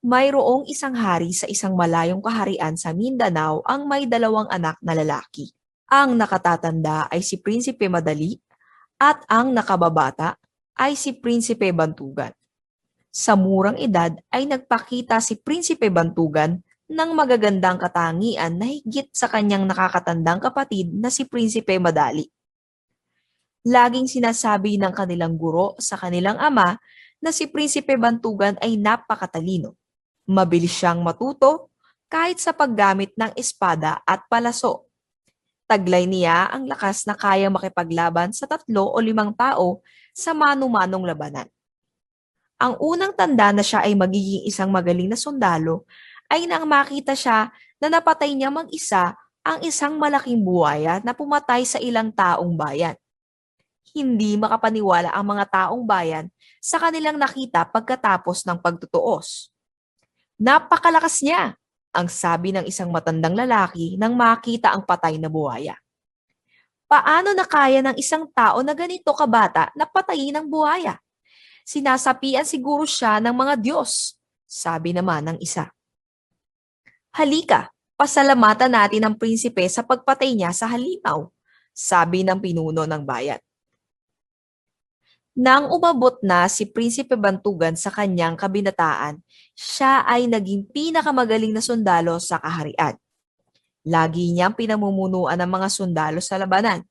Mayroong isang hari sa isang malayong kaharian sa Mindanao ang may dalawang anak na lalaki. Ang nakatatanda ay si Prinsipe Madali at ang nakababata ay si Prinsipe Bantugan. Sa murang edad ay nagpakita si Prinsipe Bantugan ng magagandang katangian na higit sa kanyang nakakatandang kapatid na si Prinsipe Madali. Laging sinasabi ng kanilang guro sa kanilang ama na si Prinsipe Bantugan ay napakatalino. Mabilis siyang matuto kahit sa paggamit ng espada at palaso. Taglay niya ang lakas na kaya makipaglaban sa 3 o 5 tao sa mano-manong labanan. Ang unang tanda na siya ay magiging isang magaling na sundalo ay nang makita siya na napatay niya mag-isa ang isang malaking buhaya na pumatay sa ilang taong bayan. Hindi makapaniwala ang mga taong bayan sa kanilang nakita pagkatapos ng pagtutuos. Napakalakas niya, ang sabi ng isang matandang lalaki nang makita ang patay na buhaya. Paano na kaya ng isang tao na ganito kabata na patayin ng buhaya? Sinasapian siguro siya ng mga Diyos, sabi naman ng isa. Halika, pasalamatan natin ang prinsipe sa pagpatay niya sa halimaw, sabi ng pinuno ng bayan. Nang umabot na si Prinsipe Bantugan sa kanyang kabinataan, siya ay naging pinakamagaling na sundalo sa kaharian. Lagi niyang pinamumunuan ng mga sundalo sa labanan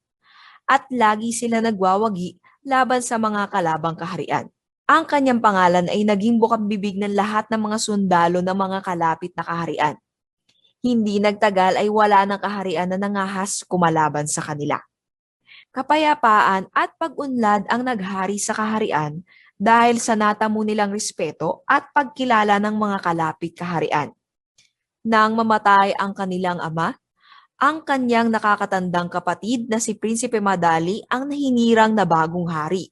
at lagi sila nagwawagi laban sa mga kalabang kaharian. Ang kanyang pangalan ay naging bukang-bibig ng lahat ng mga sundalo ng mga kalapit na kaharian. Hindi nagtagal ay wala ng kaharian na nangahas kumalaban sa kanila. Kapayapaan at pag-unlad ang naghari sa kaharian dahil sa natamo nilang respeto at pagkilala ng mga kalapit kaharian. Nang mamatay ang kanilang ama, ang kanyang nakakatandang kapatid na si Prinsipe Madali ang nahinirang na bagong hari.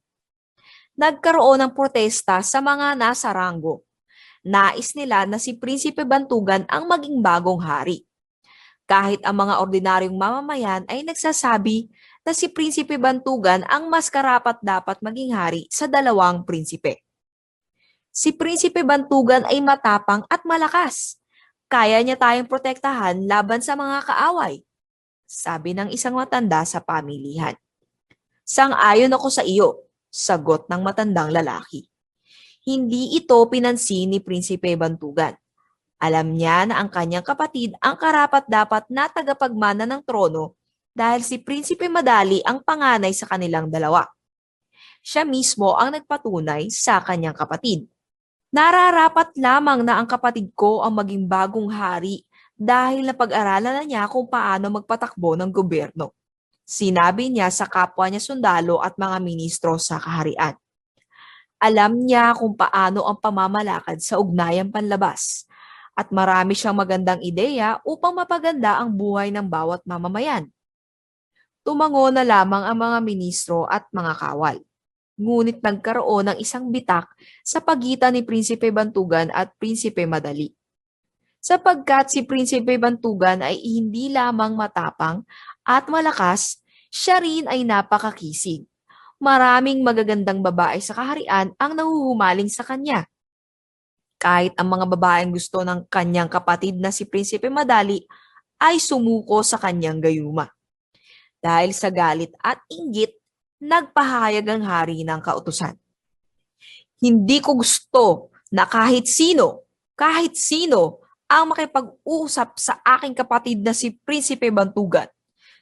Nagkaroon ng protesta sa mga nasa ranggo. Nais nila na si Prinsipe Bantugan ang maging bagong hari. Kahit ang mga ordinaryong mamamayan ay nagsasabi na si Prinsipe Bantugan ang mas karapat-dapat maging hari sa dalawang prinsipe. Si Prinsipe Bantugan ay matapang at malakas. Kaya niya tayong protektahan laban sa mga kaaway, sabi ng isang matanda sa pamilihan. Sang-ayon ako sa iyo, sagot ng matandang lalaki. Hindi ito pinansin ni Prinsipe Bantugan. Alam niya na ang kanyang kapatid ang karapat-dapat na tagapagmana ng trono dahil si Prinsipe Madali ang panganay sa kanilang dalawa. Siya mismo ang nagpatunay sa kanyang kapatid. Nararapat lamang na ang kapatid ko ang maging bagong hari dahil napag-aralan na niya kung paano magpatakbo ng gobyerno. Sinabi niya sa kapwa niya sundalo at mga ministro sa kaharian. Alam niya kung paano ang pamamalakad sa ugnayang panlabas at marami siyang magandang ideya upang mapaganda ang buhay ng bawat mamamayan. Tumango na lamang ang mga ministro at mga kawal. Ngunit nagkaroon ng isang bitak sa pagitan ni Prinsipe Bantugan at Prinsipe Madali. Sapagkat si Prinsipe Bantugan ay hindi lamang matapang at malakas, siya rin ay napakakisig. Maraming magagandang babae sa kaharian ang nahuhumaling sa kanya. Kahit ang mga babaeng gusto ng kanyang kapatid na si Prinsipe Madali ay sumuko sa kanyang gayuma. Dahil sa galit at inggit, nagpahayag ang hari ng kautusan. Hindi ko gusto na kahit sino, ang makipag-usap sa aking kapatid na si Prinsipe Bantugan.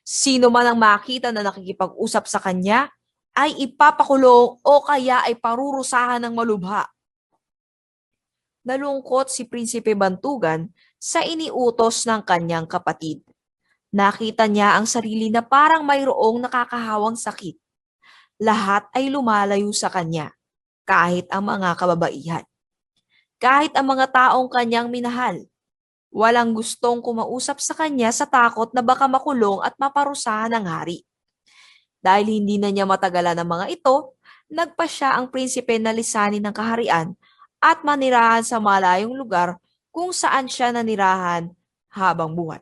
Sino man ang makita na nakikipag-usap sa kanya, ay ipapakulong o kaya ay parurusahan ng malubha. Nalungkot si Prinsipe Bantugan sa iniutos ng kanyang kapatid. Nakita niya ang sarili na parang mayroong nakakahawang sakit. Lahat ay lumalayo sa kanya, kahit ang mga kababaihan. Kahit ang mga taong kanyang minahal. Walang gustong kumausap sa kanya sa takot na baka makulong at maparusahan ng hari. Dahil hindi na niya matagalan ng mga ito, nagpa siya ang prinsipe na lisanin ng kaharian at manirahan sa malayong lugar kung saan siya nanirahan habang buhay.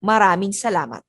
Maraming salamat.